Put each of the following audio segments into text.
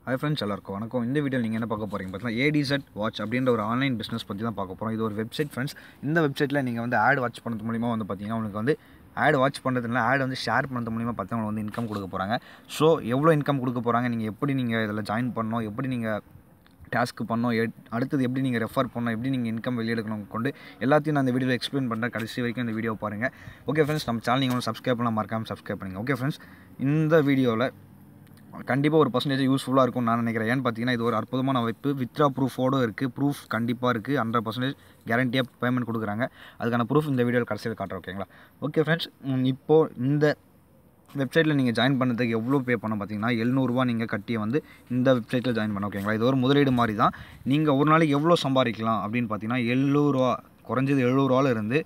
Hi friends, எல்லாருக்கும் வணக்கம். இந்த வீடியோவில் நீங்கள் என்ன பார்க்க போகிறீங்க பார்த்தீங்கன்னா Adz Watch அப்படின்ற ஒரு ஆன்லைன் பிஸ்னஸ் பற்றி தான் பார்க்க போகிறோம். இது ஒரு வெப்சைட் ஃப்ரெண்ட்ஸ். இந்த வெப்சைட்டில் நீங்கள் வந்து ஆட் வாட்ச் பண்ணுறது மூலிமா வந்து பார்த்தீங்கன்னா உங்களுக்கு வந்து ஆட் வாட்ச் பண்ணுறதுனால ஆட் வந்து ஷேர் பண்ணுறது மூலிமா பார்த்தா உங்களுக்கு வந்து இன்கம் கொடுக்க போகிறாங்க. ஸோ எவ்வளோ இன்கம் கொடுக்க போகிறாங்க, நீங்கள் எப்படி நீங்கள் இதில் ஜாயின் பண்ணணும், எப்படி நீங்கள் டாஸ்க்கு பண்ணணும், அடுத்தது எப்படி நீங்கள் ரெஃபர் பண்ணணும், எப்படி நீங்கள் இன்கம் வெளியெடுக்கணும் கொண்டு எல்லாத்தையும் நான் இந்த வீடியோவில் எக்ஸ்பிளைன் பண்ணுறேன். கடைசி வரைக்கும் இந்த வீடியோ பாருங்கள். ஓகே ஃப்ரெண்ட்ஸ், நம்ம சேனல் நீங்கள் சப்ஸ்கிரைப் பண்ணலாம், மறக்காமல் சப்ஸ்கிரைப் பண்ணுங்கள். ஓகே ஃப்ரெண்ட்ஸ், இந்த வீடியோவில் கண்டிப்பாக ஒரு பர்சன்டேஜ் யூஸ்ஃபுல்லாக இருக்கும்னு நான் நினைக்கிறேன். ஏன்னு பார்த்தீங்கன்னா இது ஒரு அற்புதமான அமைப்பு. வித்ரா ப்ரூஃபோடு இருக்குது. ப்ரூஃப் கண்டிப்பாக இருக்குது. 100% கேரண்டியாக பேமெண்ட் கொடுக்குறாங்க. அதுக்கான ப்ரூஃப் இந்த வீடியோவில் கடைசியில் காட்டுறேன். ஓகேங்களா? ஓகே ஃப்ரெண்ட்ஸ், இப்போது இந்த வெப்சைட்டில் நீங்கள் ஜாயின் பண்ணுறதுக்கு எவ்வளோ பே பண்ண பார்த்தீங்கன்னா 700 ரூபா நீங்கள் கட்டி வந்து இந்த வெப்சைட்டில் ஜாயின் பண்ண. ஓகேங்களா? இது ஒரு முதலீடு மாதிரி தான். நீங்கள் ஒரு நாளைக்கு எவ்வளோ சம்பாதிக்கலாம் அப்படின்னு பார்த்தீங்கன்னா 700 ரூபா, குறைஞ்சது 700 ரூபாவில் இருந்து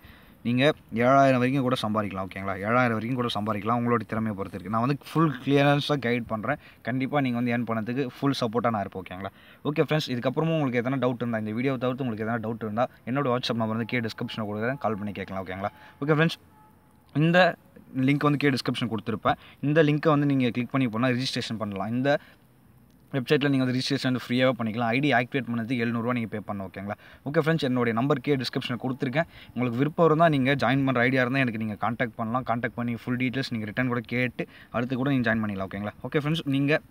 நீங்கள் 7000 வரைக்கும் கூட சம்பாதிக்கலாம். ஓகேங்களா? 7000 வரைக்கும் கூட சம்பாதிக்கலாம். உங்களோட திறமையை பொறுத்து இருக்குது. நான் வந்து ஃபுல் கிளியரன்ஸாக கைட் பண்ணுறேன். கண்டிப்பாக நீங்கள் வந்து ஏர்ன் பண்ணதுக்கு ஃபுல் சப்போர்ட்டாக நான் இருப்பேன். ஓகேங்களா? ஓகே ஃப்ரெண்ட்ஸ், இதுக்கப்புறமும் உங்களுக்கு எதனா டவுட் இருந்தால், இந்த வீடியோ தவிர்த்து உங்களுக்கு எதனா டவுட் இருந்தால் என்னோட வாட்ஸ்அப் நம்பர் வந்து டிஸ்கிரிப்ஷனில் கொடுக்குறேன், கால் பண்ணி கேட்கலாம். ஓகேங்களா? ஓகே ஃப்ரெண்ட்ஸ், இந்த லிங்க் வந்து டிஸ்கிரிப்ஷன் கொடுத்துருப்பேன். இந்த லிங்க்கை வந்து நீங்கள் கிளிக் பண்ணி போனால் ரிஜிஸ்ட்ரேஷன் பண்ணலாம். இந்த வெப்சைட்டில் நீங்கள் வந்து ரிஜிஸ்ட்ரேஷன் ஃப்ரீயாக பண்ணிக்கலாம். ஐடி ஆக்டிவேட் பண்ணதுக்கு 700 ரூபா நீங்கள் பே பண்ணணும். ஓகேங்களா? ஓகே ஃப்ரெண்ட்ஸ், என்னுடைய நம்பர் டிஸ்கிரிப்ஷனில் கொடுத்துருக்கேன். உங்களுக்கு விருப்பம் இருந்தால் நீங்கள் ஜாயின் பண்ணுற ஐடியா இருந்தால் எனக்கு நீங்கள் காண்டாக்ட் பண்ணலாம். காண்டாக்ட் பண்ணி ஃபுல் டீட்டெயில்ஸ் நீங்கள் ரிட்டன் கூட கேட்டு அடுத்து கூட நீங்கள் ஜாயின் பண்ணிக்கலாம். ஓகேங்களா? ஓகே ஃப்ரெண்ட்ஸ், நீங்கள்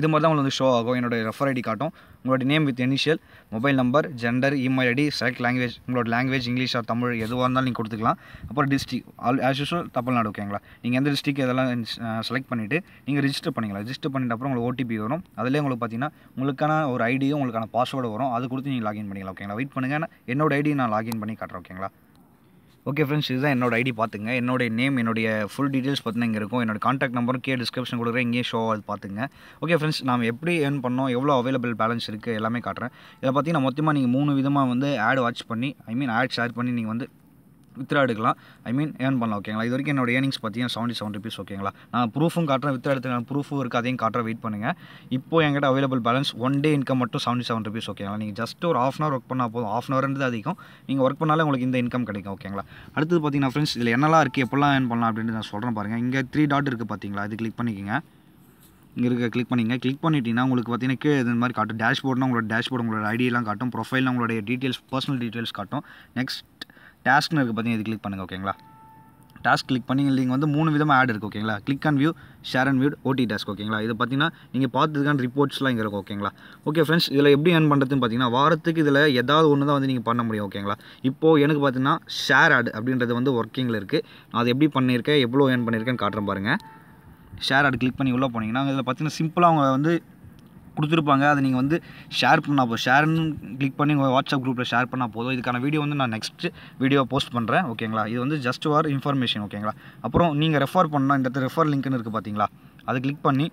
இது மாதிரி தான் உங்களுக்கு வந்து ஷோ ஆகும். என்னோட ரெஃபர் ஐடி காட்டும். உங்களோட name with initial, mobile number, gender, email ID, select language, உங்களோட லாங்குவேஜ் இங்கிலீஷ் ஆர் தமிழ் எதுவாக இருந்தாலும் நீங்கள் கொடுத்துக்கலாம். அப்புறம் டிஸ்ட்ரிக் ஆஸ் யூஸ்வல் தமிழ்நாடு. ஓகேங்களா? நீங்கள் எந்த டிஸ்ட்ரிக் இதெல்லாம் செலக்ட் பண்ணிவிட்டு நீங்கள் ரிஜிஸ்டர் பண்ணிக்கலாம். ரிஜிஸ்டர் பண்ணிட்டு அப்புறம் உங்களுக்கு ஓடிபி வரும். அதிலே உங்களுக்கு பார்த்தீங்கன்னா உங்களுக்கான ஒரு ஐடியும் உங்களுக்கான பாஸ்வேர்டு வரும். அது கொடுத்து நீங்கள் லாகின் பண்ணிக்கலாம். ஓகேங்களா? வெயிட் பண்ணுங்கள், என்னோட ஐடி நான் லாகின் பண்ணி காட்டுறேன். ஓகேங்களா? ஓகே ஃப்ரெண்ட்ஸ், இதுதான் என்னோட ஐடி. பார்த்துங்க. என்னோட நேம், என்னுடைய ஃபுல் டீட்டெயில்ஸ் பார்த்தீங்கன்னா இங்கே இருக்கும். என்னோட காண்டாக்ட் நம்பரும் டிஸ்கிரிப்ஷன் கொடுக்குறேன், இங்கேயே ஷோ அது பார்த்துங்க. ஓகே ஃப்ரெண்ட்ஸ், நாம் எப்படி ஏர்ன் பண்ணோம், எவ்வளோ அவைலபிள் பேலன்ஸ் இருக்குது எல்லாமே காட்டுறேன். இதில் பார்த்தீங்கன்னா மொத்தமாக நீங்கள் 3 விதமாக வந்து ஆட் வாட்ச் பண்ணி ஆட் ஷேர் பண்ணி நீங்கள் வந்து வித்ரா எடுக்கலாம். ஏர்ன் பண்ணலாம். ஓகேங்களா? இது வரைக்கும் என்னோட ஏர்னிங்ஸ் பார்த்தீங்கன்னா 77 ருபீஸ். ஓகேங்களா? நான் ப்ரூஃபும் காட்டுறேன், வித்ரா எடுத்துக்கான ப்ரூஃபும் இருக்குது, அதையும் காட்டுறேன். வெயிட் பண்ணுங்கள். இப்போ என்கிட்ட அவைலபிள் பேலன்ஸ் 1 டே இன்கம் மட்டும் 77 ருபீஸ். ஓகேங்களா? நீங்கள் ஜஸ்ட் ஒரு ½ hour ஒர்க் பண்ணால் போதும். ½ hourன்றது அதிகம். நீங்கள் ஒர்க் பண்ணாலே உங்களுக்கு இந்த இன்கம் கிடைக்கும். ஓகேங்களா? அடுத்தது பார்த்தீங்கன்னா ஃப்ரெண்ட்ஸ், இதில் என்னெல்லாம் இருக்குது, எப்படிலாம் ஏர்ன் பண்ணலாம் அப்படின்ட்டு நான் சொல்கிறேன் பாருங்கள். இங்கே 3 டாட் இருக்குது பார்த்தீங்களா? இது கிளிக் பண்ணிக்கோங்க. இங்கே இருக்க கிளிக் பண்ணிட்டீங்கன்னா உங்களுக்கு பார்த்தீங்கன்னா கீழே இது மாதிரி காட்டும். டேஷ்போர்ட்னா உங்களோட டேஷ்போர்டு, உங்களோட ஐடியெல்லாம் காட்டும். ப்ரொஃபைல்னா உங்களுடைய டீட்டெயில்ஸ், பர்சனல் டீட்டெயில்ஸ் காட்டும். நெக்ஸ்ட் டாஸ்க்னு இருக்குது பார்த்தீங்கன்னா, இது கிளிக் பண்ணுங்கள். ஓகேங்களா? டாஸ்க் கிளிக் பண்ணி நீங்கள் வந்து 3 விதமாக ஆட் இருக்குது. ஓகேங்களா? Click and view, share and view, ஓடி டாஸ்க். ஓகேங்களா? இது பார்த்தீங்கன்னா நீங்கள் பார்த்ததுக்கான ரிப்போர்ட்ஸ்லாம் இங்கே இருக்கும். ஓகேங்களா? ஓகே ஃப்ரெண்ட்ஸ், இதில் எப்படி ஏர்ன் பண்ணுறதுன்னு பார்த்தீங்கன்னா வாரத்துக்கு இதில் ஏதாவது ஒன்று தான் வந்து நீங்கள் பண்ண முடியும். ஓகேங்களா? இப்போது எனக்கு பார்த்தீங்கன்னா ஷேர் ஆட் அப்படின்றது வந்து ஒர்க்கிங்கில் இருக்குது. நான் அதை எப்படி பண்ணியிருக்கேன், எவ்வளோ ஏர்ன் பண்ணியிருக்கேன்னு காட்டுறேன் பாருங்கள். ஷேர் ஆட் கிளிக் பண்ணி உள்ளே போனீங்கன்னா இதில் பார்த்தீங்கன்னா சிம்பிளாக அவங்க வந்து கொடுத்துருப்பாங்க. அதை நீங்கள் வந்து ஷேர் பண்ணால் போதும். ஷேர்னு கிளிக் பண்ணி உங்கள் வாட்ஸ்அப் குரூப்பில் ஷேர் பண்ணால் போதும். இதுக்கான வீடியோ வந்து நான் நெக்ஸ்ட் வீடியோ போஸ்ட் பண்ணுறேன். ஓகேங்களா? இது வந்து ஜஸ்ட் ஃபார் இன்ஃபர்மேஷன். ஓகேங்களா? அப்புறம் நீங்கள் ரெஃபர் பண்ணால் இந்த இடத்துல ரெஃபர் லிங்க்னு இருக்குது பார்த்தீங்களா? அதை கிளிக் பண்ணி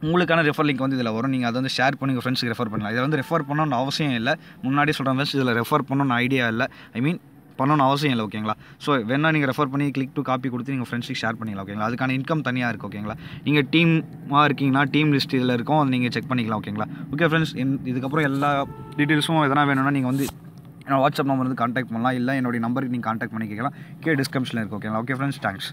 உங்களுக்கான ரெஃபர் லிங்க் வந்து இதில் வரும். நீங்கள் அதை வந்து ஷேர் பண்ணி உங்கள் ஃப்ரெண்ட்ஸுக்கு ரெஃபர் பண்ணலாம். இதில் வந்து ரெஃபர் பண்ணணும்னு அவசியம் இல்லை. முன்னாடியே சொல்கிறேன் ஃப்ரெண்ட்ஸ், இதில் ரெஃபர் பண்ணணும்னு ஐடியா இல்லை. பண்ணணும்னு அவசியம் இல்லை. ஓகேங்களா? ஸோ வேணால் நீங்கள் ரெஃபர் பண்ணி கிளிக் டு காப்பி கொடுத்து நீங்கள் ஃப்ரெண்ட்ஸுக்கு ஷேர் பண்ணிக்கலாம். ஓகேங்களா? அதுக்கான இன்கம் தனியாக இருக்குது. ஓகேங்களா? நீங்கள் டீமாக இருக்கீங்கன்னா டீம் லிஸ்ட் இதில் இருக்கும், அதை நீங்கள் செக் பண்ணிக்கலாம். ஓகேங்களா? ஓகே ஃப்ரெண்ட்ஸ், இதுக்கப்புறம் எல்லா டீட்டெயில்ஸும் எதனா வேணும்னா நீங்கள் வந்து என்னோட வாட்ஸ்அப் நம்பர் வந்து காண்டாக்ட் பண்ணலாம். இல்லை என்னுடைய நம்பருக்கு நீங்கள் காண்டாக்ட் பண்ணி கேட்கலாம். டிஸ்கிரிப்ஷனில் இருக்குது. ஓகேங்களா? Okay friends, thanks.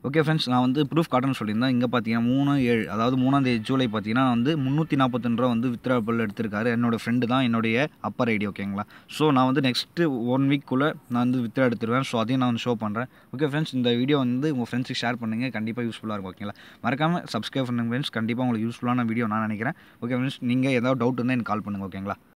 Okay friends, நான் வந்து ப்ரூஃப் காட்டணும்னு சொல்லியிருந்தேன். இங்கே பார்த்தீங்கன்னா 3/7, அதாவது 3ஆம் தேதி ஜூலை பார்த்தீங்கன்னா வந்து 342 ரூபா வந்து வித்ராபிள் எடுத்திருக்காரு. என்னோட ஃப்ரெண்டு தான், என்னுடைய அப்பர் ஐடி. ஓகேங்களா? ஸோ நான் வந்து நெக்ஸ்ட்டு 1 வீக்குள்ளே நான் வந்து வித்ரா எடுத்துருவேன். ஸோ அதையும் நான் வந்து ஷோ பண்ணுறேன். ஓகே ஃப்ரெண்ட்ஸ், இந்த வீடியோ வந்து உங்கள் ஃப்ரெண்ட்ஸுக்கு ஷேர் பண்ணுங்கள். கண்டிப்பாக யூஸ்ஃபுல்லாக இருக்கும். ஓகேங்களா? மறக்காமல் சப்ஸ்கிரைப் பண்ணுங்கள் ஃப்ரெண்ட்ஸ். கண்டிப்பாக உங்களுக்கு யூஸ்ஃபுல்லான வீடியோ நான் நினைக்கிறேன். ஓகே ஃப்ரெண்ட்ஸ், நீங்கள் ஏதாவது டவுட் இருந்தால் எனக்கு கால் பண்ணுங்கள். ஓகேங்களா?